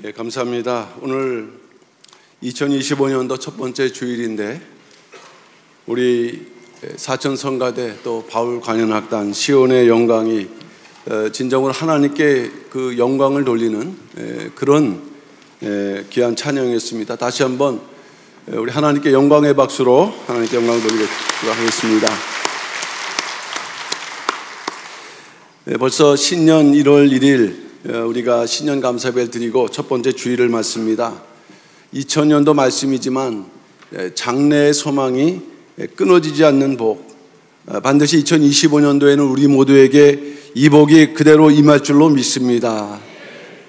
감사합니다. 오늘 2025년도 첫 번째 주일인데 우리 사천성가대 또 바울관현악단 시온의 영광이 진정으로 하나님께 그 영광을 돌리는 그런 귀한 찬양이었습니다. 다시 한번 우리 하나님께 영광의 박수로 하나님께 영광을 돌리도록 하겠습니다. 벌써 신년 1월 1일 우리가 신년 감사배를 드리고 첫 번째 주일을 맞습니다. 2000년도 말씀이지만 장래의 소망이 끊어지지 않는 복, 반드시 2025년도에는 우리 모두에게 이 복이 그대로 임할 줄로 믿습니다.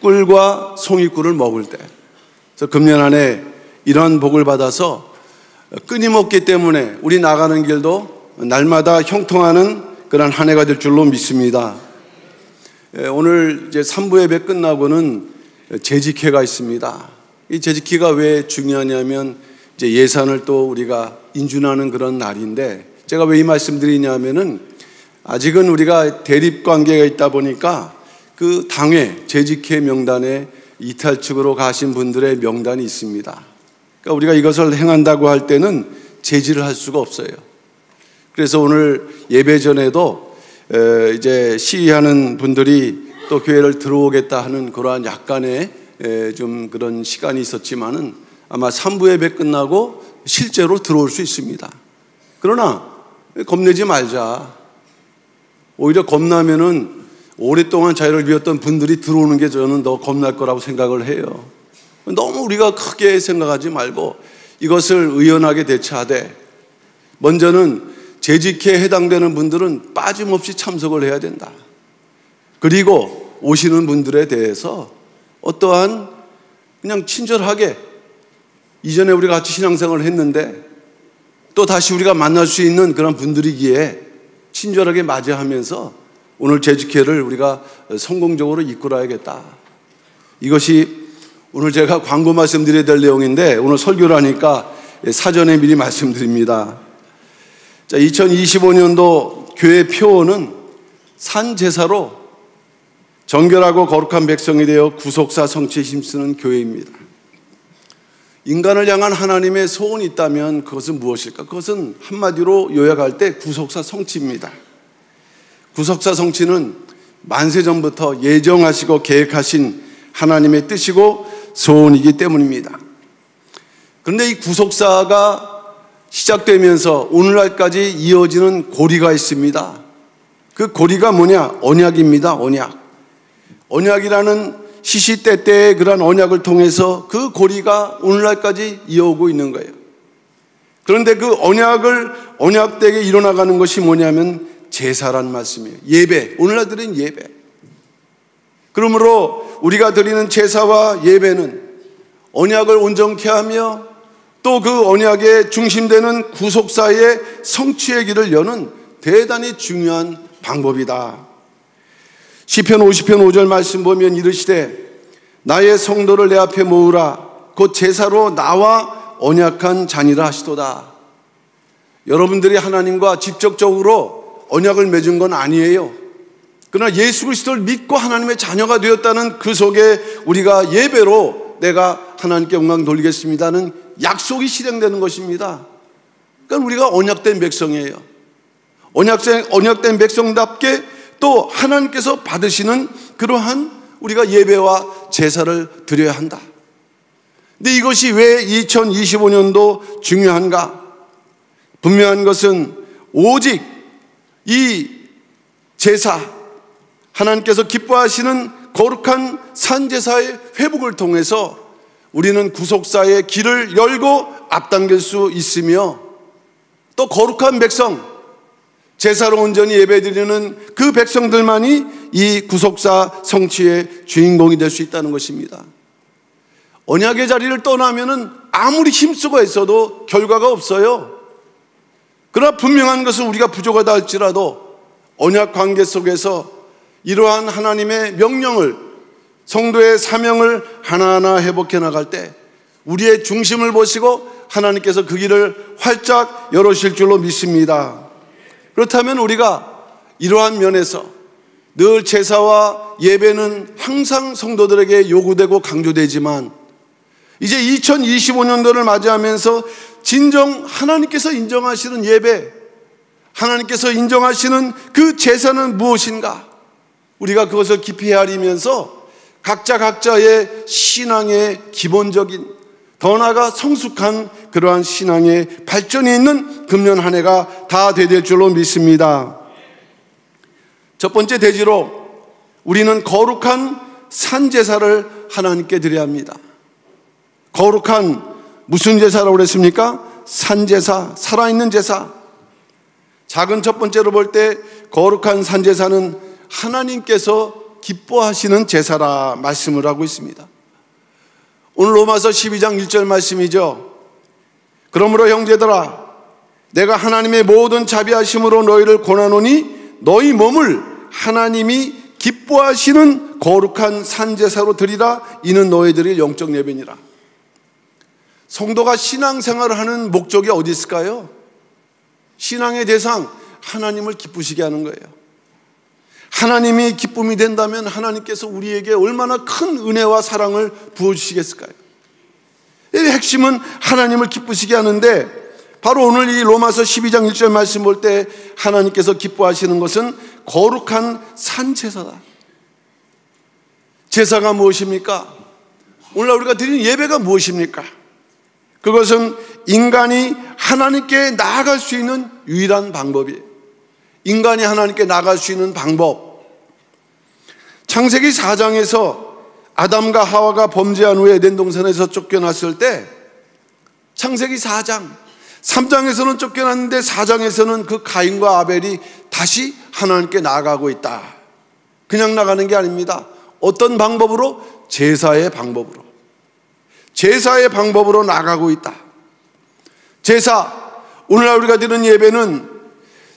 꿀과 송이꿀을 먹을 때, 그래서 금년 안에 이러한 복을 받아서 끊임없기 때문에 우리 나가는 길도 날마다 형통하는 그런 한 해가 될 줄로 믿습니다. 오늘 이제 3부 예배 끝나고는 재직회가 있습니다. 이 재직회가 왜 중요하냐면 이제 예산을 또 우리가 인준하는 그런 날인데, 제가 왜 이 말씀 드리냐면은 아직은 우리가 대립 관계가 있다 보니까 그 당회 재직회 명단에 이탈측으로 가신 분들의 명단이 있습니다. 그러니까 우리가 이것을 행한다고 할 때는 제지를 할 수가 없어요. 그래서 오늘 예배 전에도 이제 시위하는 분들이 또 교회를 들어오겠다 하는 그러한 약간의 좀 그런 시간이 있었지만은 아마 3부 예배 끝나고 실제로 들어올 수 있습니다. 그러나 겁내지 말자. 오히려 겁나면은 오랫동안 자유를 비웠던 분들이 들어오는 게 저는 더 겁날 거라고 생각을 해요. 너무 우리가 크게 생각하지 말고 이것을 의연하게 대처하되, 먼저는 재직회에 해당되는 분들은 빠짐없이 참석을 해야 된다. 그리고 오시는 분들에 대해서 어떠한 그냥 친절하게, 이전에 우리가 같이 신앙생활을 했는데 또 다시 우리가 만날 수 있는 그런 분들이기에 친절하게 맞이하면서 오늘 재직회를 우리가 성공적으로 이끌어야겠다. 이것이 오늘 제가 광고 말씀드려야 될 내용인데, 오늘 설교를 하니까 사전에 미리 말씀드립니다. 자, 2025년도 교회 표어는 산제사로 정결하고 거룩한 백성이 되어 구속사 성취에 힘쓰는 교회입니다. 인간을 향한 하나님의 소원이 있다면 그것은 무엇일까? 그것은 한마디로 요약할 때 구속사 성취입니다. 구속사 성취는 만세전부터 예정하시고 계획하신 하나님의 뜻이고 소원이기 때문입니다. 그런데 이 구속사가 시작되면서 오늘날까지 이어지는 고리가 있습니다. 그 고리가 뭐냐? 언약입니다. 언약이라는 시시때때의 그런 언약을 통해서 그 고리가 오늘날까지 이어오고 있는 거예요. 그런데 그 언약되게 일어나가는 것이 뭐냐면 제사란 말씀이에요. 예배, 오늘날 드린 예배. 그러므로 우리가 드리는 제사와 예배는 언약을 온전케 하며 또 그 언약의 중심되는 구속사의 성취의 길을 여는 대단히 중요한 방법이다. 시편 50편 5절 말씀 보면 이르시되 나의 성도를 내 앞에 모으라 곧 제사로 나와 언약한 자니라 하시도다. 여러분들이 하나님과 직접적으로 언약을 맺은 건 아니에요. 그러나 예수 그리스도를 믿고 하나님의 자녀가 되었다는 그 속에 우리가 예배로 내가 하나님께 영광 돌리겠습니다는 약속이 실행되는 것입니다. 그러니까 우리가 언약된 백성이에요. 언약된 백성답게 또 하나님께서 받으시는 그러한 우리가 예배와 제사를 드려야 한다. 근데 이것이 왜 2025년도 중요한가? 분명한 것은 오직 이 제사, 하나님께서 기뻐하시는 거룩한 산제사의 회복을 통해서 우리는 구속사의 길을 열고 앞당길 수 있으며, 또 거룩한 백성, 제사로 온전히 예배드리는 그 백성들만이 이 구속사 성취의 주인공이 될 수 있다는 것입니다. 언약의 자리를 떠나면은 아무리 힘쓰고 있어도 결과가 없어요. 그러나 분명한 것은 우리가 부족하다 할지라도 언약 관계 속에서 이러한 하나님의 명령을, 성도의 사명을 하나하나 회복해 나갈 때 우리의 중심을 보시고 하나님께서 그 길을 활짝 열어주실 줄로 믿습니다. 그렇다면 우리가 이러한 면에서 늘 제사와 예배는 항상 성도들에게 요구되고 강조되지만 이제 2025년도를 맞이하면서 진정 하나님께서 인정하시는 예배, 하나님께서 인정하시는 그 제사는 무엇인가? 우리가 그것을 깊이 헤아리면서 각자의 신앙의 기본적인, 더 나아가 성숙한 그러한 신앙의 발전이 있는 금년 한 해가 다 될 줄로 믿습니다. 첫 번째 대지로 우리는 거룩한 산제사를 하나님께 드려야 합니다. 거룩한 무슨 제사라고 그랬습니까? 산제사, 살아있는 제사. 작은 첫 번째로 볼 때 거룩한 산제사는 하나님께서 기뻐하시는 제사라 말씀을 하고 있습니다. 오늘 로마서 12장 1절 말씀이죠. 그러므로 형제들아, 내가 하나님의 모든 자비하심으로 너희를 권하노니 너희 몸을 하나님이 기뻐하시는 거룩한 산제사로 드리라. 이는 너희들의 영적 예배니라. 성도가 신앙생활을 하는 목적이 어디 있을까요? 신앙의 대상, 하나님을 기쁘시게 하는 거예요. 하나님이 기쁨이 된다면 하나님께서 우리에게 얼마나 큰 은혜와 사랑을 부어주시겠을까요? 핵심은 하나님을 기쁘시게 하는데, 바로 오늘 이 로마서 12장 1절 말씀 볼 때 하나님께서 기뻐하시는 것은 거룩한 산제사다. 제사가 무엇입니까? 오늘 우리가 드리는 예배가 무엇입니까? 그것은 인간이 하나님께 나아갈 수 있는 유일한 방법이에요. 인간이 하나님께 나아갈 수 있는 방법. 창세기 4장에서 아담과 하와가 범죄한 후에 에덴 동산에서 쫓겨났을 때, 창세기 4장, 3장에서는 쫓겨났는데 4장에서는 그 가인과 아벨이 다시 하나님께 나아가고 있다. 그냥 나가는 게 아닙니다. 어떤 방법으로? 제사의 방법으로. 제사의 방법으로 나가고 있다. 제사, 오늘날 우리가 드리는 예배는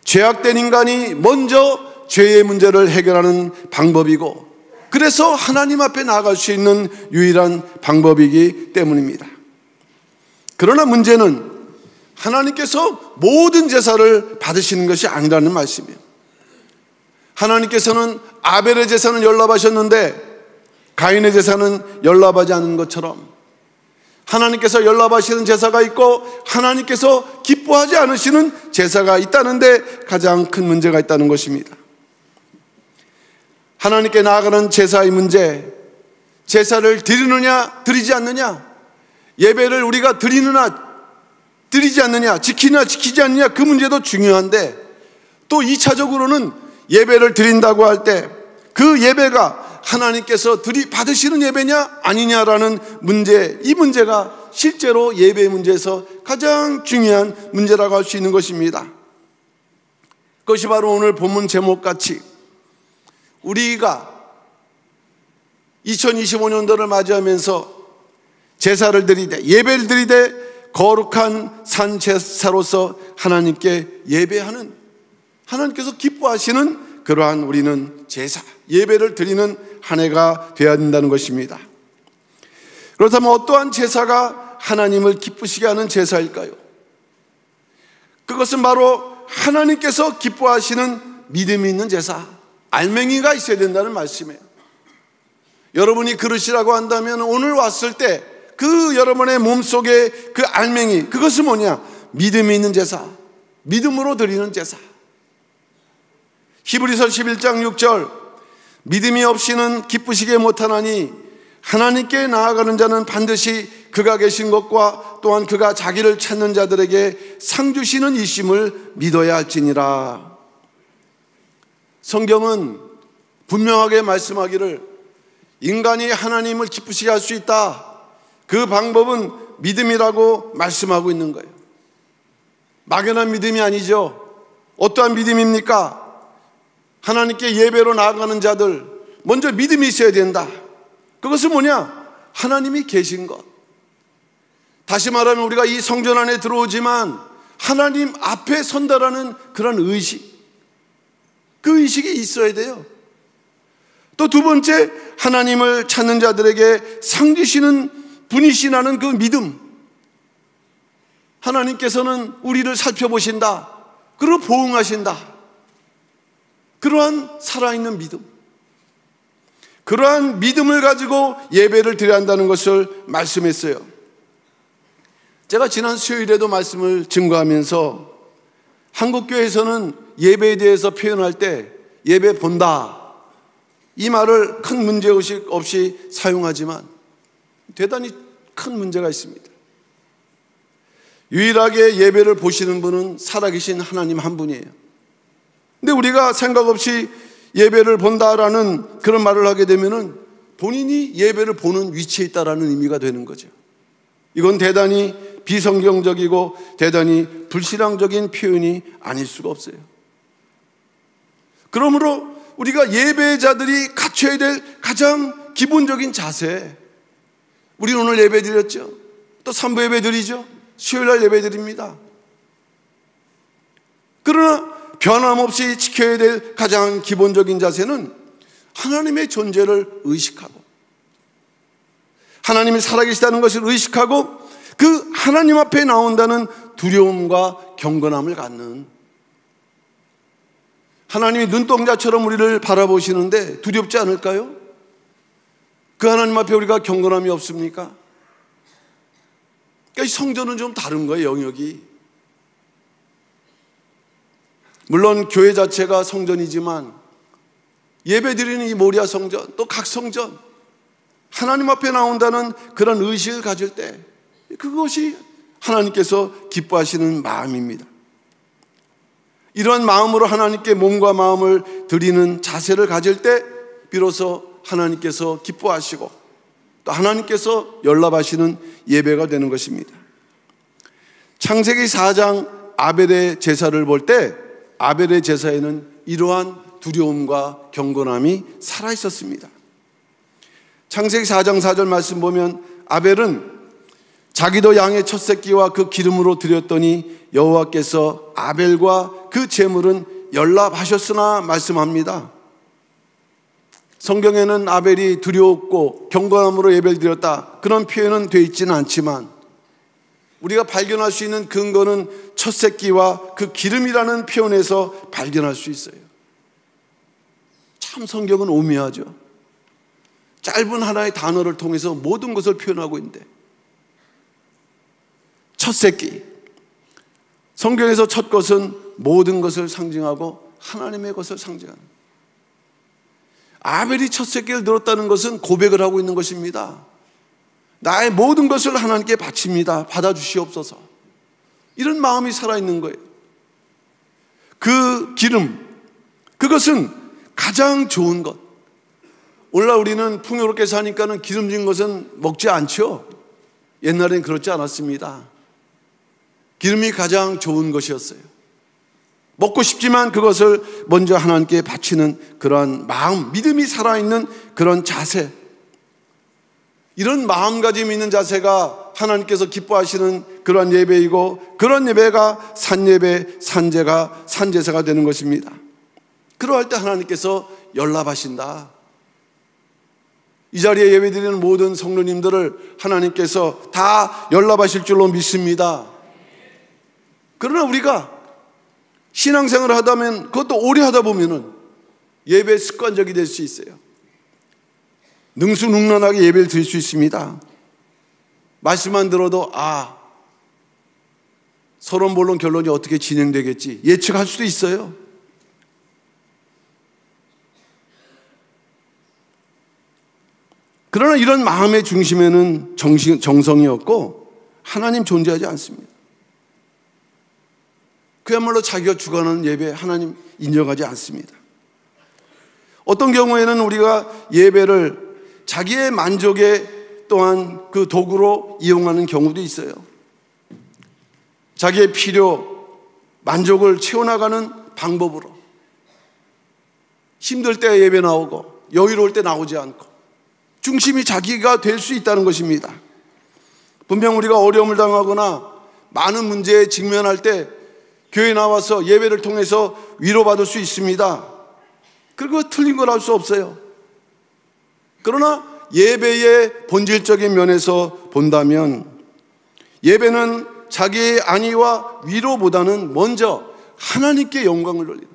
죄악된 인간이 먼저 죄의 문제를 해결하는 방법이고, 그래서 하나님 앞에 나아갈 수 있는 유일한 방법이기 때문입니다. 그러나 문제는 하나님께서 모든 제사를 받으시는 것이 아니라는 말씀이에요. 하나님께서는 아벨의 제사는 연락하셨는데 가인의 제사는 연락하지 않은 것처럼, 하나님께서 연락하시는 제사가 있고 하나님께서 기뻐하지 않으시는 제사가 있다는데 가장 큰 문제가 있다는 것입니다. 하나님께 나아가는 제사의 문제, 제사를 드리느냐 드리지 않느냐, 예배를 우리가 드리느냐 드리지 않느냐, 지키느냐 지키지 않느냐, 그 문제도 중요한데, 또 2차적으로는 예배를 드린다고 할 때 그 예배가 하나님께서 받으시는 예배냐 아니냐라는 문제, 이 문제가 실제로 예배 문제에서 가장 중요한 문제라고 할 수 있는 것입니다. 그것이 바로 오늘 본문 제목같이 우리가 2025년도를 맞이하면서 제사를 드리되, 예배를 드리되 거룩한 산제사로서 하나님께 예배하는, 하나님께서 기뻐하시는 그러한 우리는 제사, 예배를 드리는 한 해가 되어야 된다는 것입니다. 그렇다면 어떠한 제사가 하나님을 기쁘시게 하는 제사일까요? 그것은 바로 하나님께서 기뻐하시는 믿음이 있는 제사, 알맹이가 있어야 된다는 말씀이에요. 여러분이 그릇이라고 한다면 오늘 왔을 때 그 여러분의 몸속에 그 알맹이, 그것은 뭐냐? 믿음이 있는 제사, 믿음으로 드리는 제사. 히브리서 11장 6절, 믿음이 없이는 기쁘시게 못하나니 하나님께 나아가는 자는 반드시 그가 계신 것과 또한 그가 자기를 찾는 자들에게 상 주시는 이심을 믿어야 할지니라. 성경은 분명하게 말씀하기를 인간이 하나님을 기쁘시게 할 수 있다, 그 방법은 믿음이라고 말씀하고 있는 거예요. 막연한 믿음이 아니죠. 어떠한 믿음입니까? 하나님께 예배로 나아가는 자들, 먼저 믿음이 있어야 된다. 그것은 뭐냐? 하나님이 계신 것. 다시 말하면 우리가 이 성전 안에 들어오지만 하나님 앞에 선다라는 그런 의식, 그 의식이 있어야 돼요. 또 두 번째, 하나님을 찾는 자들에게 상 주시는 분이시라는 그 믿음. 하나님께서는 우리를 살펴보신다, 그리고 보응하신다. 그러한 살아있는 믿음, 그러한 믿음을 가지고 예배를 드려야 한다는 것을 말씀했어요. 제가 지난 수요일에도 말씀을 증거하면서 한국교회에서는 예배에 대해서 표현할 때 예배 본다, 이 말을 큰 문제의식 없이 사용하지만 대단히 큰 문제가 있습니다. 유일하게 예배를 보시는 분은 살아계신 하나님 한 분이에요. 근데 우리가 생각 없이 예배를 본다라는 그런 말을 하게 되면은 본인이 예배를 보는 위치에 있다라는 의미가 되는 거죠. 이건 대단히 비성경적이고 대단히 불신앙적인 표현이 아닐 수가 없어요. 그러므로 우리가 예배자들이 갖춰야 될 가장 기본적인 자세, 우리는 오늘 예배 드렸죠. 또 3부 예배 드리죠. 수요일날 예배 드립니다. 그러나 변함없이 지켜야 될 가장 기본적인 자세는 하나님의 존재를 의식하고, 하나님이 살아계시다는 것을 의식하고, 그 하나님 앞에 나온다는 두려움과 경건함을 갖는, 하나님이 눈동자처럼 우리를 바라보시는데 두렵지 않을까요? 그 하나님 앞에 우리가 경건함이 없습니까? 그러니까 이 성전은 좀 다른 거예요, 영역이. 물론 교회 자체가 성전이지만 예배드리는 이 모리아 성전, 또 각 성전, 하나님 앞에 나온다는 그런 의식을 가질 때 그것이 하나님께서 기뻐하시는 마음입니다. 이러한 마음으로 하나님께 몸과 마음을 드리는 자세를 가질 때 비로소 하나님께서 기뻐하시고 또 하나님께서 연락하시는 예배가 되는 것입니다. 창세기 4장 아벨의 제사를 볼 때 아벨의 제사에는 이러한 두려움과 경건함이 살아있었습니다. 창세기 4장 4절 말씀 보면 아벨은 자기도 양의 첫 새끼와 그 기름으로 드렸더니 여호와께서 아벨과 그 제물은 연락하셨으나 말씀합니다. 성경에는 아벨이 두려웠고 경건함으로 예배를 드렸다, 그런 표현은 되어 있지는 않지만 우리가 발견할 수 있는 근거는 첫 새끼와 그 기름이라는 표현에서 발견할 수 있어요. 참 성경은 오묘하죠. 짧은 하나의 단어를 통해서 모든 것을 표현하고 있는데, 첫 새끼, 성경에서 첫 것은 모든 것을 상징하고 하나님의 것을 상징하는, 아벨이 첫 새끼를 들었다는 것은 고백을 하고 있는 것입니다. 나의 모든 것을 하나님께 바칩니다, 받아주시옵소서. 이런 마음이 살아있는 거예요. 그 기름, 그것은 가장 좋은 것. 오늘날 우리는 풍요롭게 사니까는 기름진 것은 먹지 않죠. 옛날엔 그렇지 않았습니다. 기름이 가장 좋은 것이었어요. 먹고 싶지만 그것을 먼저 하나님께 바치는 그러한 마음, 믿음이 살아있는 그런 자세, 이런 마음가짐이 있는 자세가 하나님께서 기뻐하시는 그러한 예배이고, 그런 예배가 산예배, 산제가, 산제사가 되는 것입니다. 그러할 때 하나님께서 연락하신다. 이 자리에 예배드리는 모든 성도님들을 하나님께서 다 연락하실 줄로 믿습니다. 그러나 우리가 신앙생활을 하다면, 그것도 오래 하다 보면은 예배 습관적이 될 수 있어요. 능수능란하게 예배를 드릴 수 있습니다. 말씀만 들어도 서론 본론 결론이 어떻게 진행되겠지 예측할 수도 있어요. 그러나 이런 마음의 중심에는 정성이 없고 하나님 존재하지 않습니다. 그야말로 자기가 주관하는 예배, 하나님 인정하지 않습니다. 어떤 경우에는 우리가 예배를 자기의 만족에 또한 그 도구로 이용하는 경우도 있어요. 자기의 필요, 만족을 채워나가는 방법으로 힘들 때 예배 나오고 여유로울 때 나오지 않고 중심이 자기가 될 수 있다는 것입니다. 분명 우리가 어려움을 당하거나 많은 문제에 직면할 때 교회에 나와서 예배를 통해서 위로받을 수 있습니다. 그리고 틀린 걸 할 수 없어요. 그러나 예배의 본질적인 면에서 본다면 예배는 자기의 안위와 위로보다는 먼저 하나님께 영광을 돌리는,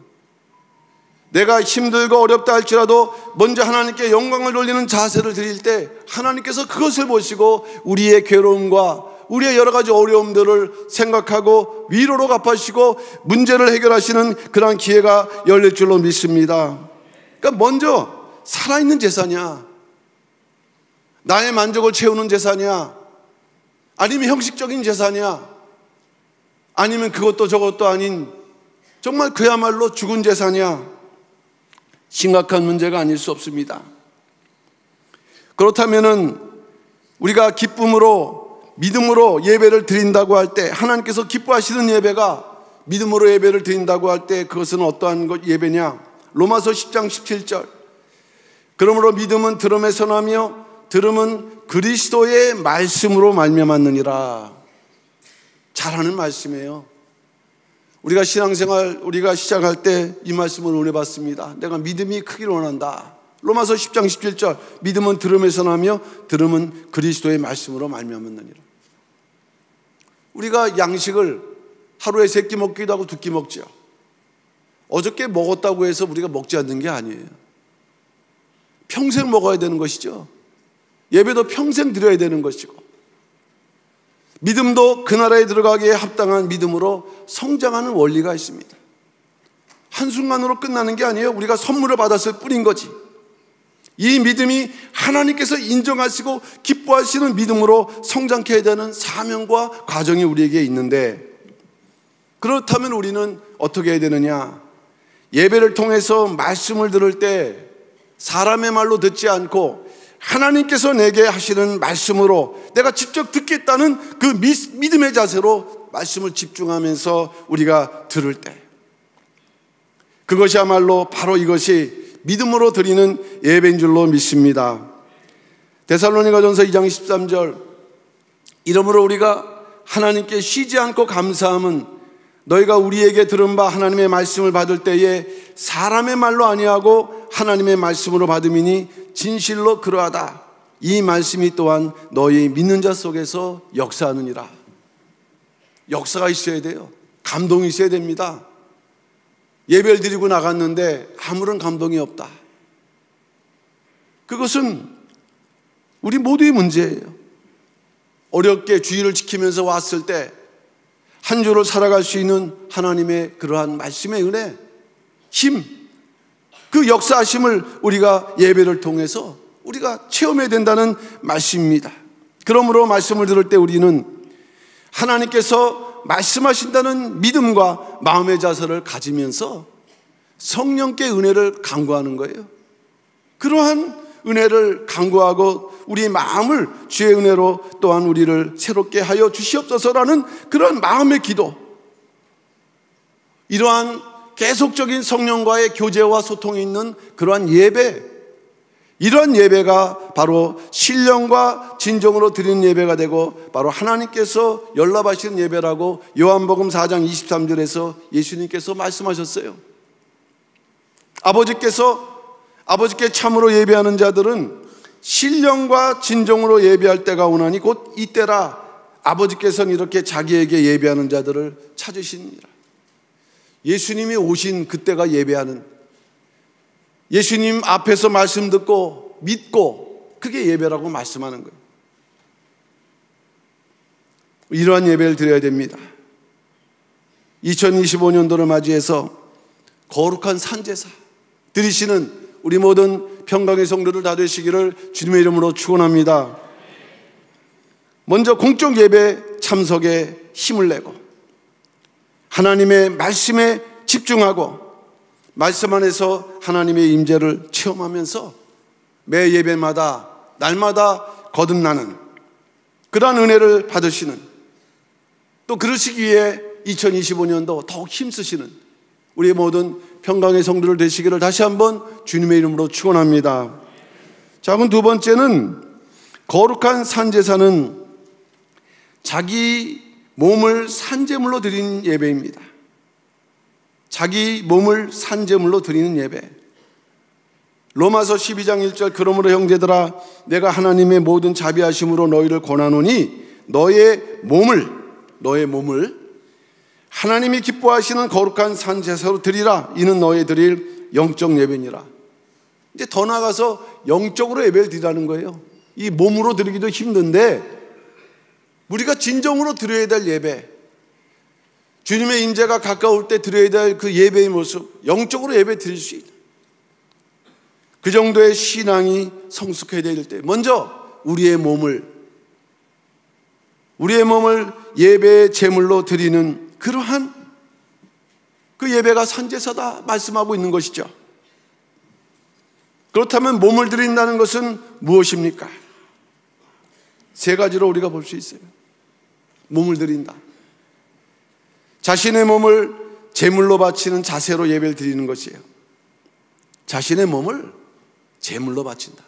내가 힘들고 어렵다 할지라도 먼저 하나님께 영광을 돌리는 자세를 드릴 때 하나님께서 그것을 보시고 우리의 괴로움과 우리의 여러 가지 어려움들을 생각하고 위로로 갚아주시고 문제를 해결하시는 그러한 기회가 열릴 줄로 믿습니다. 그러니까 먼저 살아있는 재산이야, 나의 만족을 채우는 재산이야, 아니면 형식적인 재산이야, 아니면 그것도 저것도 아닌 정말 그야말로 죽은 재산이야, 심각한 문제가 아닐 수 없습니다. 그렇다면은 우리가 기쁨으로 믿음으로 예배를 드린다고 할 때, 하나님께서 기뻐하시는 예배가 믿음으로 예배를 드린다고 할 때 그것은 어떠한 예배냐? 로마서 10장 17절, 그러므로 믿음은 들음에서 나며 들음은 그리스도의 말씀으로 말미암았느니라. 잘하는 말씀이에요. 우리가 신앙생활 우리가 시작할 때 이 말씀을 은혜 받습니다. 내가 믿음이 크기를 원한다. 로마서 10장 17절, 믿음은 들음에서 나며 들음은 그리스도의 말씀으로 말미암았느니라. 우리가 양식을 하루에 3끼 먹기도 하고 2끼 먹죠. 어저께 먹었다고 해서 우리가 먹지 않는 게 아니에요. 평생 먹어야 되는 것이죠. 예배도 평생 드려야 되는 것이고, 믿음도 그 나라에 들어가기에 합당한 믿음으로 성장하는 원리가 있습니다. 한순간으로 끝나는 게 아니에요. 우리가 선물을 받았을 뿐인 거지. 이 믿음이 하나님께서 인정하시고 기뻐하시는 믿음으로 성장해야 되는 사명과 과정이 우리에게 있는데, 그렇다면 우리는 어떻게 해야 되느냐? 예배를 통해서 말씀을 들을 때 사람의 말로 듣지 않고 하나님께서 내게 하시는 말씀으로 내가 직접 듣겠다는 그 믿음의 자세로 말씀을 집중하면서 우리가 들을 때, 그것이야말로 바로 이것이 믿음으로 드리는 예배인 줄로 믿습니다. 데살로니가전서 2장 13절, 이러므로 우리가 하나님께 쉬지 않고 감사함은 너희가 우리에게 들은 바 하나님의 말씀을 받을 때에 사람의 말로 아니하고 하나님의 말씀으로 받음이니 진실로 그러하다. 이 말씀이 또한 너희 믿는 자 속에서 역사하느니라. 역사가 있어야 돼요. 감동이 있어야 됩니다. 예배를 드리고 나갔는데 아무런 감동이 없다. 그것은 우리 모두의 문제예요. 어렵게 주의를 지키면서 왔을 때 한 주를 살아갈 수 있는 하나님의 그러한 말씀의 은혜, 힘, 그 역사하심을 우리가 예배를 통해서 우리가 체험해야 된다는 말씀입니다. 그러므로 말씀을 들을 때 우리는 하나님께서 말씀하신다는 믿음과 마음의 자세를 가지면서 성령께 은혜를 간구하는 거예요. 그러한 은혜를 간구하고 우리 마음을 주의 은혜로 또한 우리를 새롭게 하여 주시옵소서라는 그런 마음의 기도, 이러한 계속적인 성령과의 교제와 소통이 있는 그러한 예배, 이러한 예배가 바로 신령과 진정으로 드리는 예배가 되고 바로 하나님께서 연락하시는 예배라고 요한복음 4장 23절에서 예수님께서 말씀하셨어요. 아버지께 참으로 예배하는 자들은 신령과 진정으로 예배할 때가 오나니 곧 이때라. 아버지께서는 이렇게 자기에게 예배하는 자들을 찾으시니라. 예수님이 오신 그때가 예배하는, 예수님 앞에서 말씀 듣고 믿고, 그게 예배라고 말씀하는 거예요. 이러한 예배를 드려야 됩니다. 2025년도를 맞이해서 거룩한 산제사 드리시는 우리 모든 평강의 성도들 다 되시기를 주님의 이름으로 축원합니다. 먼저 공적 예배 참석에 힘을 내고 하나님의 말씀에 집중하고 말씀 안에서 하나님의 임재를 체험하면서 매 예배마다 날마다 거듭나는 그러한 은혜를 받으시는, 또 그러시기 위해 2025년도 더욱 힘쓰시는 우리 모든 평강의 성도들 되시기를 다시 한번 주님의 이름으로 축원합니다. 자, 그럼 두 번째는 거룩한 산제사는 자기 몸을 산제물로 드리는 예배입니다. 자기 몸을 산제물로 드리는 예배. 로마서 12장 1절, 그러므로 형제들아 내가 하나님의 모든 자비하심으로 너희를 권하노니 너의 몸을 하나님이 기뻐하시는 거룩한 산제사로 드리라. 이는 너희 드릴 영적 예배니라. 이제 더 나아가서 영적으로 예배를 드리라는 거예요. 이 몸으로 드리기도 힘든데 우리가 진정으로 드려야 될 예배, 주님의 임재가 가까울 때 드려야 될 그 예배의 모습, 영적으로 예배 드릴 수 있다. 그 정도의 신앙이 성숙해야 될 때 먼저 우리의 몸을 예배의 제물로 드리는 그러한 그 예배가 산제사다 말씀하고 있는 것이죠. 그렇다면 몸을 드린다는 것은 무엇입니까? 세 가지로 우리가 볼 수 있어요. 몸을 드린다. 자신의 몸을 제물로 바치는 자세로 예배를 드리는 것이에요. 자신의 몸을 제물로 바친다.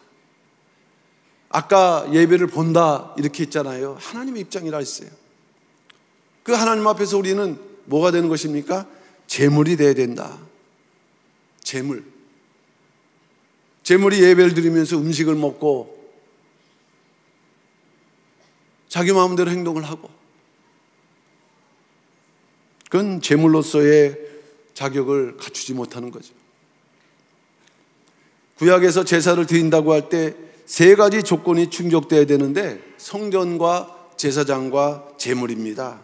아까 예배를 본다 이렇게 했잖아요. 하나님의 입장이라 했어요. 그 하나님 앞에서 우리는 뭐가 되는 것입니까? 제물이 돼야 된다. 제물이 예배를 드리면서 음식을 먹고 자기 마음대로 행동을 하고, 그건 제물로서의 자격을 갖추지 못하는 거죠. 구약에서 제사를 드린다고 할 때 세 가지 조건이 충족돼야 되는데 성전과 제사장과 제물입니다.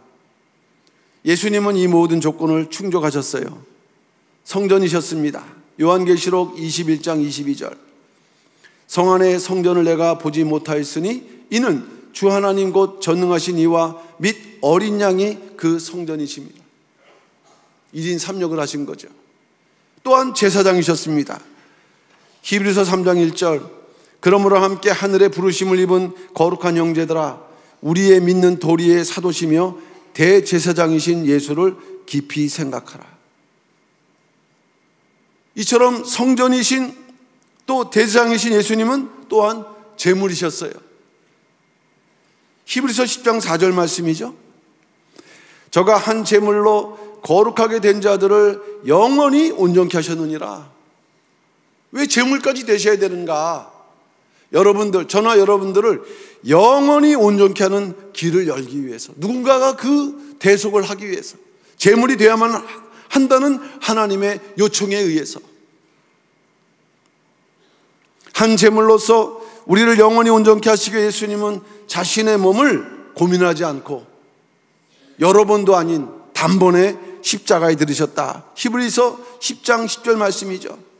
예수님은 이 모든 조건을 충족하셨어요. 성전이셨습니다. 요한계시록 21장 22절, 성 안에 성전을 내가 보지 못하였으니 이는 주 하나님 곧 전능하신 이와 및 어린 양이 그 성전이십니다. 1인 3역을 하신 거죠. 또한 제사장이셨습니다. 히브리서 3장 1절, 그러므로 함께 하늘의 부르심을 입은 거룩한 형제들아, 우리의 믿는 도리의 사도시며 대제사장이신 예수를 깊이 생각하라. 이처럼 성전이신 또 대제사장이신 예수님은 또한 제물이셨어요. 히브리서 10장 4절 말씀이죠. 저가 한 제물로 거룩하게 된 자들을 영원히 온전케 하셨느니라. 왜 제물까지 되셔야 되는가? 여러분들, 저나 여러분들을 영원히 온전케 하는 길을 열기 위해서, 누군가가 그 대속을 하기 위해서, 제물이 되어야만 한다는 하나님의 요청에 의해서 한 제물로서 우리를 영원히 온전케 하시기 위해 예수님은 자신의 몸을 고민하지 않고 여러 번도 아닌 단번에 십자가에 들으셨다. 히브리서 10장 10절 말씀이죠.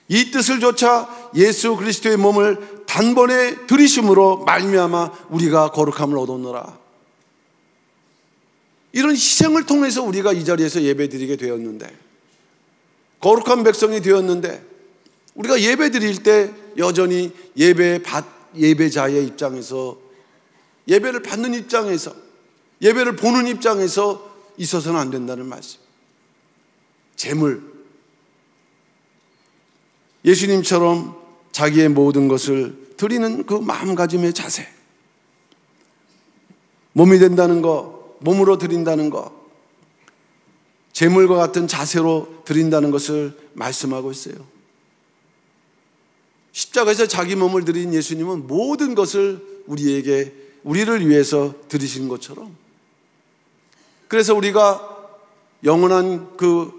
이 뜻을 조차 예수 그리스도의 몸을 단번에 들이심으로 말미암아 우리가 거룩함을 얻었노라. 이런 희생을 통해서 우리가 이 자리에서 예배드리게 되었는데, 거룩한 백성이 되었는데, 우리가 예배드릴 때 여전히 예배자의 입장에서, 예배를 받는 입장에서, 예배를 보는 입장에서 있어서는 안 된다는 말씀. 제물, 예수님처럼 자기의 모든 것을 드리는 그 마음가짐의 자세, 몸이 된다는 것, 몸으로 드린다는 것, 제물과 같은 자세로 드린다는 것을 말씀하고 있어요. 십자가에서 자기 몸을 드린 예수님은 모든 것을 우리를 위해서 드리신 것처럼, 그래서 우리가 영원한 그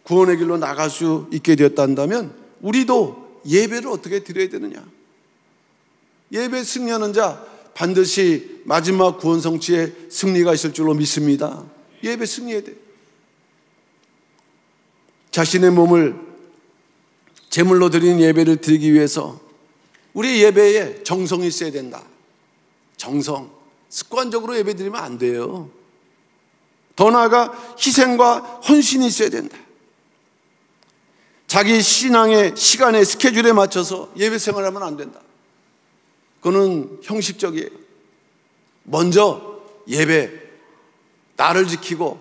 구원의 길로 나갈 수 있게 되었다면 우리도 예배를 어떻게 드려야 되느냐? 예배 승리하는 자 반드시 마지막 구원 성취에 승리가 있을 줄로 믿습니다. 예배 승리해야 돼. 자신의 몸을 제물로 드리는 예배를 드리기 위해서 우리의 예배에 정성이 있어야 된다. 정성. 습관적으로 예배 드리면 안 돼요. 더 나아가 희생과 헌신이 있어야 된다. 자기 신앙의 시간의 스케줄에 맞춰서 예배 생활하면 안 된다. 그거는 형식적이에요. 먼저 예배, 날을 지키고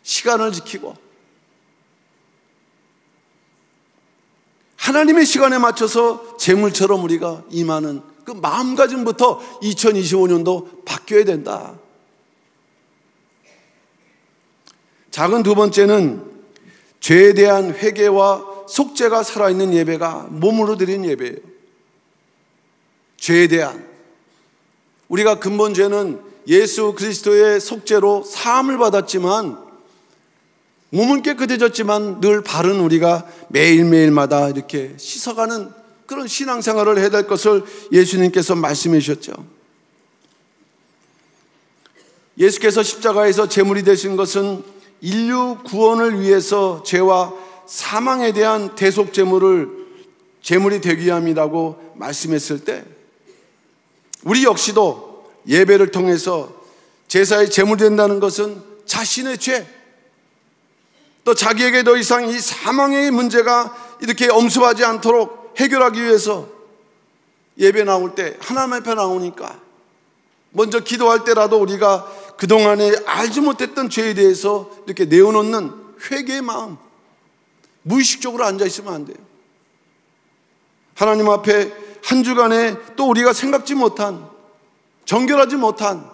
시간을 지키고 하나님의 시간에 맞춰서 제물처럼 우리가 임하는 그 마음가짐부터 2025년도 바뀌어야 된다. 작은 두 번째는 죄에 대한 회개와 속죄가 살아있는 예배가 몸으로 드린 예배예요. 죄에 대한, 우리가 근본 죄는 예수 그리스도의 속죄로 사함을 받았지만 몸은 깨끗해졌지만 늘 바른 우리가 매일매일마다 이렇게 씻어가는 그런 신앙생활을 해야 될 것을 예수님께서 말씀해 주셨죠. 예수께서 십자가에서 제물이 되신 것은 인류 구원을 위해서 죄와 사망에 대한 대속 제물이 되기 위함이라고 말씀했을 때, 우리 역시도 예배를 통해서 제사의 제물이 된다는 것은 자신의 죄, 또 자기에게 더 이상 이 사망의 문제가 이렇게 엄습하지 않도록 해결하기 위해서 예배 나올 때, 하나님 앞에 나오니까 먼저 기도할 때라도 우리가 그동안에 알지 못했던 죄에 대해서 이렇게 내어놓는 회개의 마음, 무의식적으로 앉아있으면 안 돼요. 하나님 앞에 한 주간에 또 우리가 생각지 못한, 정결하지 못한,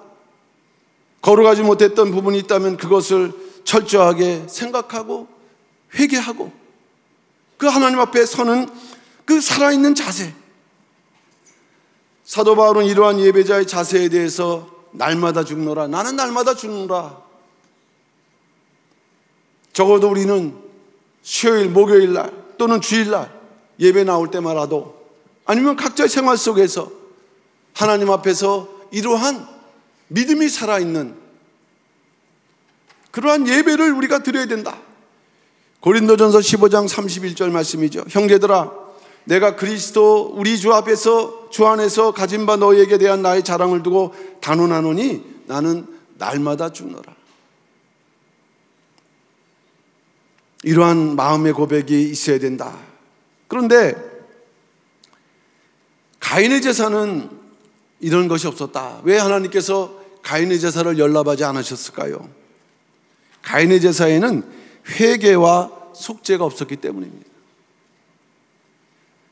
거룩하지 못했던 부분이 있다면 그것을 철저하게 생각하고 회개하고 그 하나님 앞에 서는 그 살아있는 자세. 사도 바울은 이러한 예배자의 자세에 대해서 날마다 죽노라, 나는 날마다 죽노라. 적어도 우리는 수요일, 목요일 날 또는 주일 날 예배 나올 때마라도, 아니면 각자의 생활 속에서 하나님 앞에서 이러한 믿음이 살아있는 그러한 예배를 우리가 드려야 된다. 고린도전서 15장 31절 말씀이죠. 형제들아, 내가 그리스도 우리 주 앞에서 주 안에서 가진 바 너희에게 대한 나의 자랑을 두고 단언하노니 나는 날마다 죽노라. 이러한 마음의 고백이 있어야 된다. 그런데 가인의 제사는 이런 것이 없었다. 왜 하나님께서 가인의 제사를 연락하지 않으셨을까요? 가인의 제사에는 회개와 속죄가 없었기 때문입니다.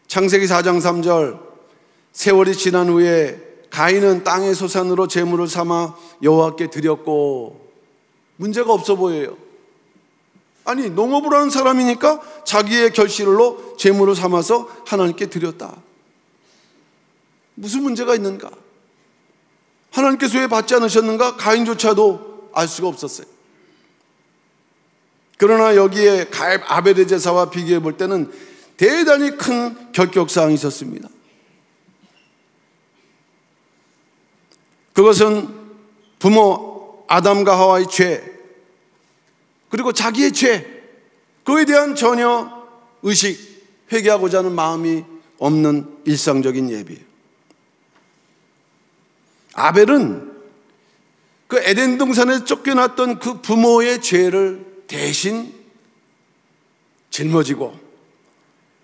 창세기 4장 3절, 세월이 지난 후에 가인은 땅의 소산으로 제물을 삼아 여호와께 드렸고, 문제가 없어 보여요. 아니, 농업을 하는 사람이니까 자기의 결실로 제물을 삼아서 하나님께 드렸다. 무슨 문제가 있는가? 하나님께서 왜 받지 않으셨는가? 가인조차도 알 수가 없었어요. 그러나 여기에 아벨의 제사와 비교해 볼 때는 대단히 큰 결격사항이 있었습니다. 그것은 부모 아담과 하와의 죄, 그리고 자기의 죄, 그에 대한 전혀 의식, 회개하고자 하는 마음이 없는 일상적인 예배예요. 아벨은 그 에덴 동산에 쫓겨났던 그 부모의 죄를 대신 짊어지고,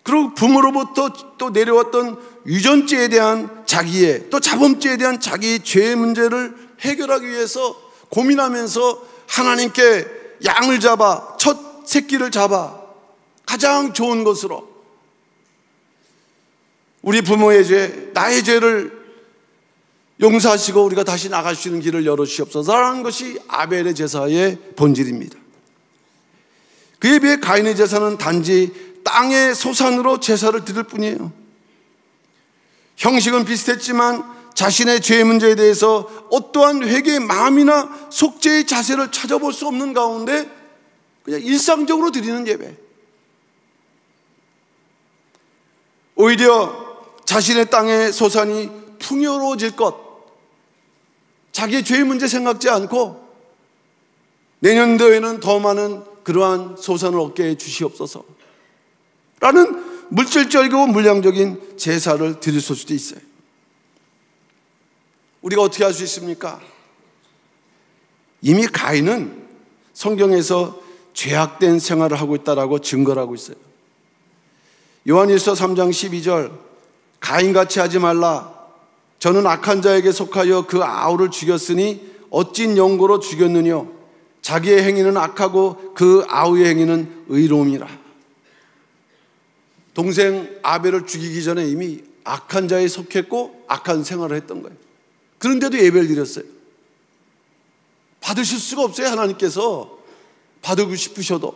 그리고 부모로부터 또 내려왔던 유전죄에 대한 자기의, 또 자범죄에 대한 자기의 죄의 문제를 해결하기 위해서 고민하면서 하나님께 양을 잡아, 첫 새끼를 잡아 가장 좋은 것으로 우리 부모의 죄, 나의 죄를 용서하시고 우리가 다시 나갈 수 있는 길을 열어주시옵소서라는 것이 아벨의 제사의 본질입니다. 그에 비해 가인의 제사는 단지 땅의 소산으로 제사를 드릴 뿐이에요. 형식은 비슷했지만 자신의 죄의 문제에 대해서 어떠한 회개의 마음이나 속죄의 자세를 찾아볼 수 없는 가운데 그냥 일상적으로 드리는 예배, 오히려 자신의 땅의 소산이 풍요로워질 것, 자기의 죄의 문제 생각지 않고 내년도에는 더 많은 그러한 소산을 얻게 해 주시옵소서 라는 물질적이고 물량적인 제사를 드릴 수도 있어요. 우리가 어떻게 할 수 있습니까? 이미 가인은 성경에서 죄악된 생활을 하고 있다라고 증거를 하고 있어요. 요한일서 3장 12절, 가인같이 하지 말라. 저는 악한 자에게 속하여 그 아우를 죽였으니 어찐 영고로 죽였느뇨. 자기의 행위는 악하고 그 아우의 행위는 의로움이라. 동생 아벨을 죽이기 전에 이미 악한 자에 속했고 악한 생활을 했던 거예요. 그런데도 예배를 드렸어요. 받으실 수가 없어요. 하나님께서 받고 싶으셔도.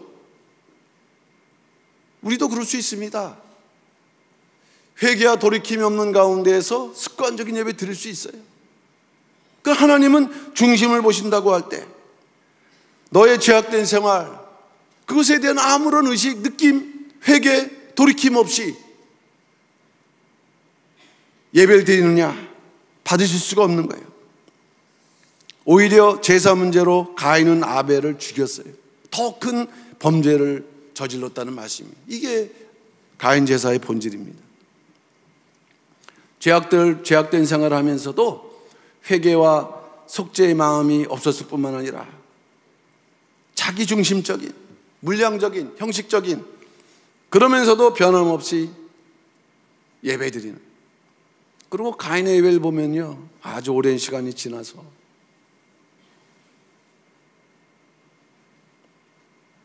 우리도 그럴 수 있습니다. 회개와 돌이킴이 없는 가운데에서 습관적인 예배 드릴 수 있어요. 그 하나님은 중심을 보신다고 할 때 너의 죄악된 생활, 그것에 대한 아무런 의식, 느낌, 회개, 돌이킴 없이 예배를 드리느냐? 받으실 수가 없는 거예요. 오히려 제사 문제로 가인은 아벨을 죽였어요. 더 큰 범죄를 저질렀다는 말씀입니다. 이게 가인 제사의 본질입니다. 죄악된 생활을 하면서도 회개와 속죄의 마음이 없었을 뿐만 아니라 자기중심적인, 물량적인, 형식적인, 그러면서도 변함없이 예배드리는. 그리고 가인의 예배를 보면요, 아주 오랜 시간이 지나서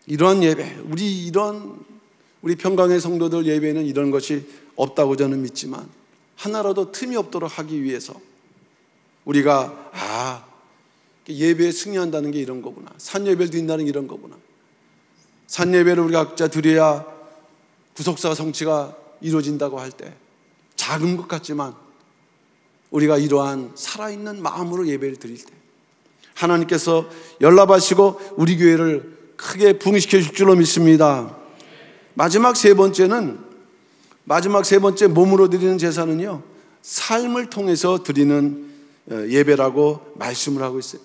이러한 예배, 우리 평강의 성도들 예배에는 이런 것이 없다고 저는 믿지만, 하나라도 틈이 없도록 하기 위해서 우리가 예배에 승리한다는 게 이런 거구나, 산예배를 드린다는 게 이런 거구나, 산예배를 우리가 각자 드려야 구속사 성취가 이루어진다고 할 때 작은 것 같지만 우리가 이러한 살아있는 마음으로 예배를 드릴 때 하나님께서 연락하시고 우리 교회를 크게 부흥시켜 줄 줄로 믿습니다. 마지막 세 번째 몸으로 드리는 제사는요, 삶을 통해서 드리는 예배라고 말씀을 하고 있어요.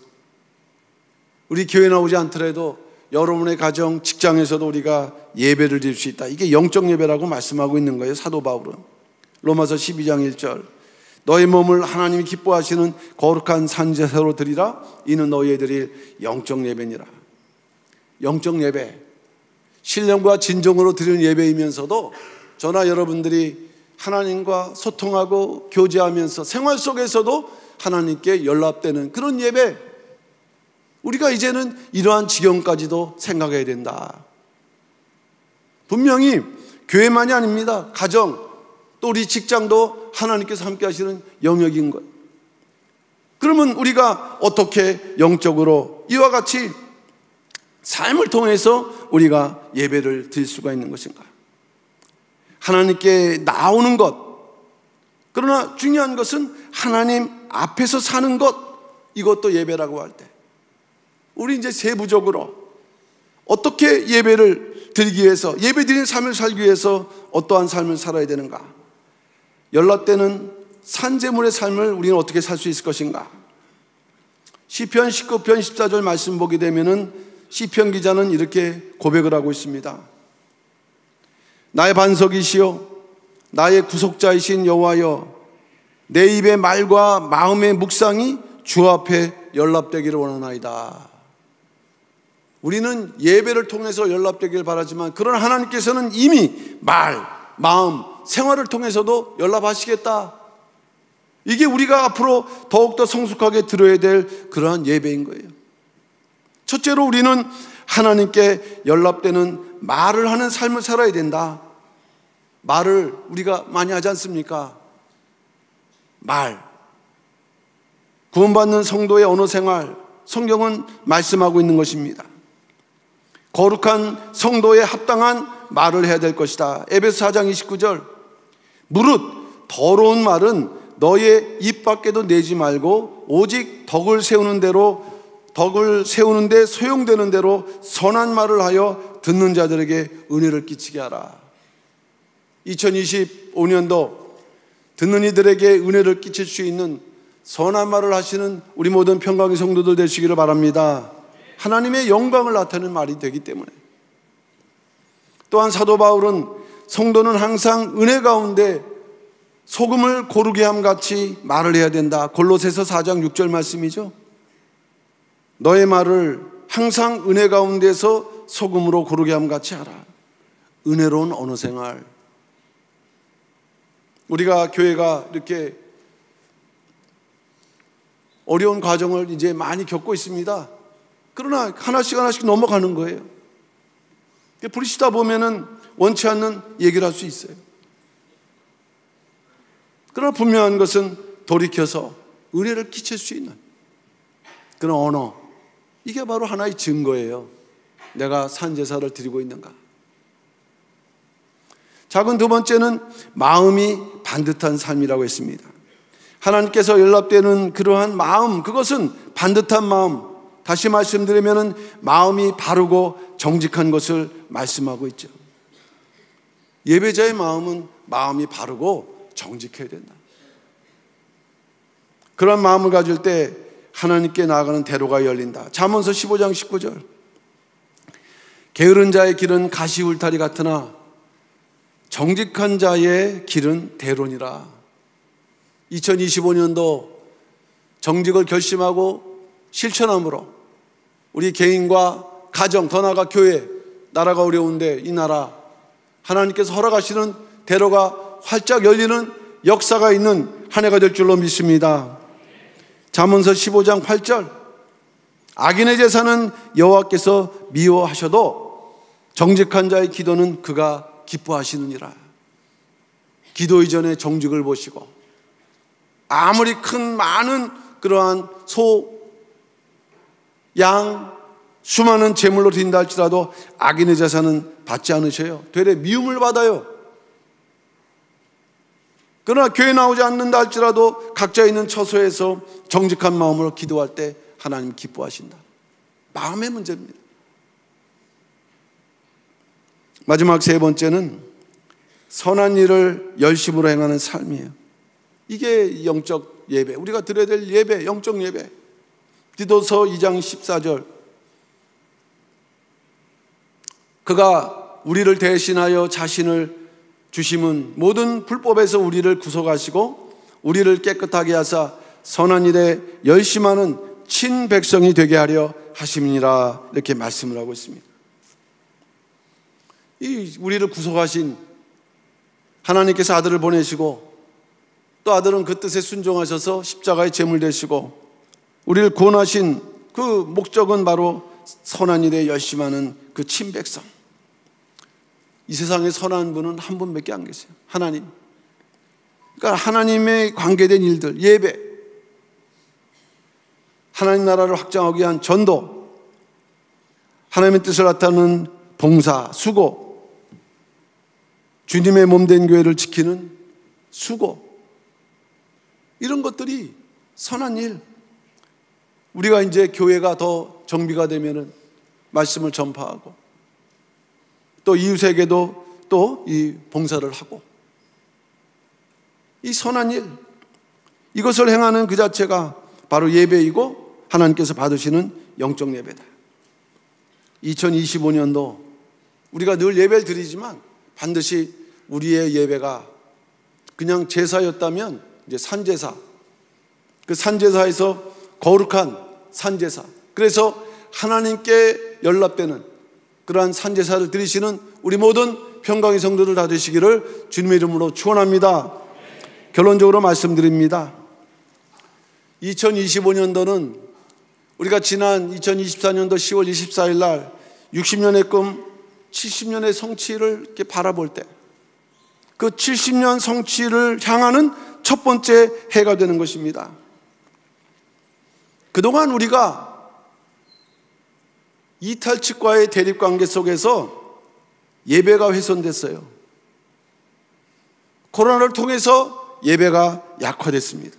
우리 교회 나오지 않더라도 여러분의 가정, 직장에서도 우리가 예배를 드릴 수 있다. 이게 영적 예배라고 말씀하고 있는 거예요, 사도 바울은. 로마서 12장 1절, 너의 몸을 하나님이 기뻐하시는 거룩한 산제사로 드리라. 이는 너희에 드릴 영적 예배니라. 영적 예배, 신령과 진정으로 드리는 예배이면서도 저나 여러분들이 하나님과 소통하고 교제하면서 생활 속에서도 하나님께 연락되는 그런 예배, 우리가 이제는 이러한 지경까지도 생각해야 된다. 분명히 교회만이 아닙니다. 가정, 또 우리 직장도 하나님께서 함께 하시는 영역인 거예요. 그러면 우리가 어떻게 영적으로 이와 같이 삶을 통해서 우리가 예배를 드릴 수가 있는 것인가? 하나님께 나오는 것, 그러나 중요한 것은 하나님 앞에서 사는 것, 이것도 예배라고 할 때 우리 이제 세부적으로 어떻게 예배를 드리기 위해서, 예배 드리는 삶을 살기 위해서 어떠한 삶을 살아야 되는가? 연락되는 산제물의 삶을 우리는 어떻게 살 수 있을 것인가? 시편 19편 14절 말씀 보게 되면은 시편 기자는 이렇게 고백을 하고 있습니다. 나의 반석이시여, 나의 구속자이신 여호와여, 내 입의 말과 마음의 묵상이 주 앞에 연락되기를 원하나이다. 우리는 예배를 통해서 연락되기를 바라지만, 그러나 하나님께서는 이미 말, 마음, 생활을 통해서도 연락하시겠다. 이게 우리가 앞으로 더욱더 성숙하게 들어야 될 그러한 예배인 거예요. 첫째로 우리는 하나님께 연락되는 말을 하는 삶을 살아야 된다. 말을 우리가 많이 하지 않습니까? 말. 구원받는 성도의 언어 생활, 성경은 말씀하고 있는 것입니다. 거룩한 성도에 합당한 말을 해야 될 것이다. 에베소 4장 29절, 무릇 더러운 말은 너의 입 밖에도 내지 말고 오직 덕을 세우는 데 소용되는 대로 선한 말을 하여 듣는 자들에게 은혜를 끼치게 하라. 2025년도 듣는 이들에게 은혜를 끼칠 수 있는 선한 말을 하시는 우리 모든 평강의 성도들 되시기를 바랍니다. 하나님의 영광을 나타내는 말이 되기 때문에. 또한 사도 바울은 성도는 항상 은혜 가운데 소금을 고르게 함같이 말을 해야 된다. 골로새서 4장 6절 말씀이죠. 너의 말을 항상 은혜 가운데서 소금으로 고르게 함같이 하라. 은혜로운 언어 생활. 우리가 교회가 이렇게 어려운 과정을 이제 많이 겪고 있습니다. 그러나 하나씩 넘어가는 거예요. 부딪히다 보면은 원치 않는 얘기를 할 수 있어요. 그러나 분명한 것은 돌이켜서 은혜를 끼칠 수 있는 그런 언어, 이게 바로 하나의 증거예요. 내가 산제사를 드리고 있는가. 작은 두 번째는 마음이 반듯한 삶이라고 했습니다. 하나님께서 연락되는 그러한 마음, 그것은 반듯한 마음. 다시 말씀드리면 마음이 바르고 정직한 것을 말씀하고 있죠. 예배자의 마음이 바르고 정직해야 된다. 그런 마음을 가질 때 하나님께 나아가는 대로가 열린다. 잠언서 15장 19절. 게으른 자의 길은 가시울타리 같으나 정직한 자의 길은 대로니라. 2025년도 정직을 결심하고 실천함으로 우리 개인과 가정, 더 나아가 교회, 나라가 어려운데 이 나라 하나님께서 허락하시는 대로가 활짝 열리는 역사가 있는 한 해가 될 줄로 믿습니다. 잠언서 15장 8절. 악인의 제사는 여호와께서 미워하셔도 정직한 자의 기도는 그가 기뻐하시느니라. 기도 이전에 정직을 보시고 아무리 많은 그러한 소, 양, 수많은 제물로 드린다 할지라도 악인의 제사는 받지 않으셔요. 되레 미움을 받아요. 그러나 교회 나오지 않는다 할지라도 각자 있는 처소에서 정직한 마음으로 기도할 때 하나님 기뻐하신다. 마음의 문제입니다. 마지막 세 번째는 선한 일을 열심으로 행하는 삶이에요. 이게 영적 예배, 우리가 드려야 될 예배, 영적 예배. 디도서 2장 14절. 그가 우리를 대신하여 자신을 주심은 모든 불법에서 우리를 구속하시고 우리를 깨끗하게 하사 선한 일에 열심하는 친백성이 되게 하려 하심이니라. 이렇게 말씀을 하고 있습니다. 이 우리를 구속하신 하나님께서 아들을 보내시고 또 아들은 그 뜻에 순종하셔서 십자가의 제물 되시고 우리를 구원하신 그 목적은 바로 선한 일에 열심하는 그 친백성. 이 세상에 선한 분은 한 분밖에 안 계세요. 하나님. 그러니까 하나님의 관계된 일들, 예배, 하나님 나라를 확장하기 위한 전도, 하나님의 뜻을 나타내는 봉사, 수고, 주님의 몸된 교회를 지키는 수고, 이런 것들이 선한 일. 우리가 이제 교회가 더 정비가 되면은 말씀을 전파하고 또 이웃에게도 또 이 봉사를 하고, 이 선한 일, 이것을 행하는 그 자체가 바로 예배이고 하나님께서 받으시는 영적 예배다. 2025년도 우리가 늘 예배를 드리지만 반드시 우리의 예배가 그냥 제사였다면 이제 산제사, 그 산제사에서 거룩한 산제사, 그래서 하나님께 연락되는 그러한 산제사를 드리시는 우리 모든 평강의 성도들 다 되시기를 주님의 이름으로 축원합니다. 결론적으로 말씀드립니다. 2025년도는 우리가 지난 2024년도 10월 24일 날 60년의 꿈, 70년의 성취를 이렇게 바라볼 때 그 70년 성취를 향하는 첫 번째 해가 되는 것입니다. 그동안 우리가 이탈 측과의 대립관계 속에서 예배가 훼손됐어요. 코로나를 통해서 예배가 약화됐습니다.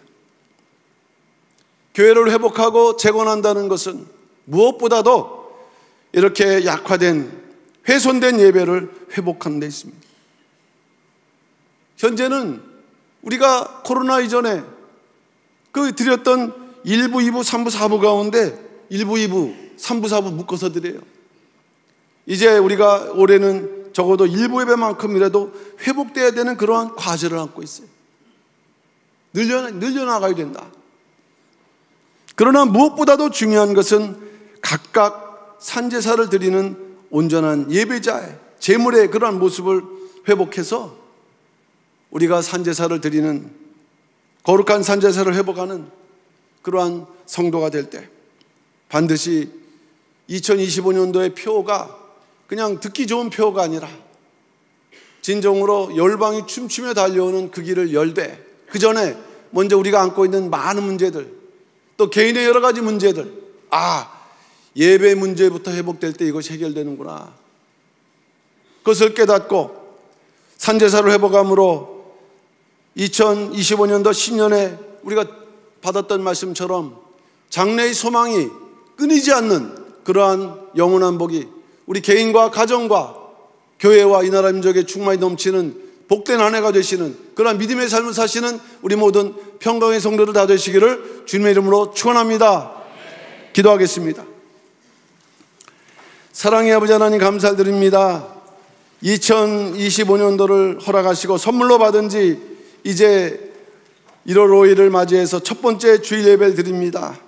교회를 회복하고 재건한다는 것은 무엇보다도 이렇게 약화된, 훼손된 예배를 회복하는 데 있습니다. 현재는 우리가 코로나 이전에 그 드렸던 1부, 2부, 3부, 4부 가운데 1부, 2부, 3부, 4부 묶어서 드려요. 이제 우리가 올해는 적어도 1부 예배만큼이라도 회복돼야 되는 그러한 과제를 안고 있어요. 늘려나가야 된다. 그러나 무엇보다도 중요한 것은 각각 산제사를 드리는 온전한 예배자의 제물의 그러한 모습을 회복해서 우리가 산제사를 드리는, 거룩한 산제사를 회복하는 그러한 성도가 될 때 반드시 2025년도의 표가 그냥 듣기 좋은 표가 아니라 진정으로 열방이 춤추며 달려오는 그 길을 열되, 그 전에 먼저 우리가 안고 있는 많은 문제들, 또 개인의 여러 가지 문제들, 예배 문제부터 회복될 때 이것이 해결되는구나, 그것을 깨닫고 산제사를 회복함으로 2025년도 신년에 우리가 받았던 말씀처럼 장래의 소망이 끊이지 않는 그러한 영원한 복이 우리 개인과 가정과 교회와 이 나라 민족의 충만이 넘치는 복된 한 해가 되시는 그러한 믿음의 삶을 사시는 우리 모든 평강의 성도들 다 되시기를 주님의 이름으로 축원합니다. 기도하겠습니다. 사랑의 아버지 하나님 감사드립니다. 2025년도를 허락하시고 선물로 받은 지 이제 1월 5일을 맞이해서 첫 번째 주일 예배를 드립니다.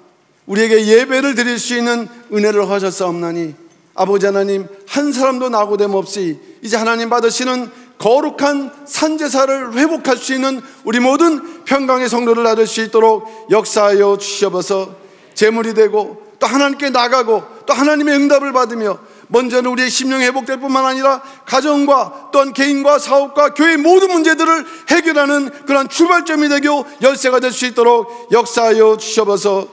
우리에게 예배를 드릴 수 있는 은혜를 하셨사옵나니 아버지 하나님, 한 사람도 낙오됨 없이 이제 하나님 받으시는 거룩한 산제사를 회복할 수 있는 우리 모든 평강의 성도를 얻을 수 있도록 역사하여 주시옵소서. 제물이 되고 또 하나님께 나가고 또 하나님의 응답을 받으며 먼저는 우리의 심령이 회복될 뿐만 아니라 가정과 또한 개인과 사업과 교회의 모든 문제들을 해결하는 그런 출발점이 되고 열쇠가 될 수 있도록 역사하여 주시옵소서.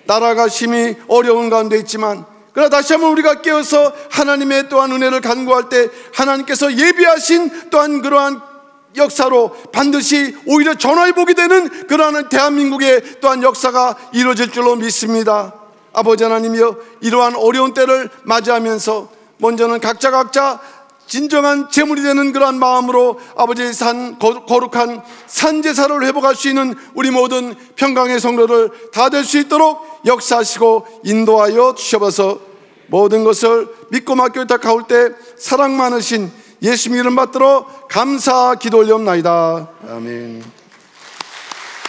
나라가 심히 어려운 가운데 있지만 그러나 다시 한번 우리가 깨어서 하나님의 또한 은혜를 간구할 때 하나님께서 예비하신 또한 그러한 역사로 반드시 오히려 전화위복이 되는 그러한 대한민국의 또한 역사가 이루어질 줄로 믿습니다. 아버지 하나님이여, 이러한 어려운 때를 맞이하면서 먼저는 각자 진정한 제물이 되는 그러한 마음으로 아버지의 거룩한 산제사를 회복할 수 있는 우리 모든 평강의 성도들 다 될 수 있도록 역사하시고 인도하여 주셔서 모든 것을 믿고 맡겨 의탁하올 때 사랑 많으신 예수님 이름 받들어 감사 기도 올리옵나이다. 아멘.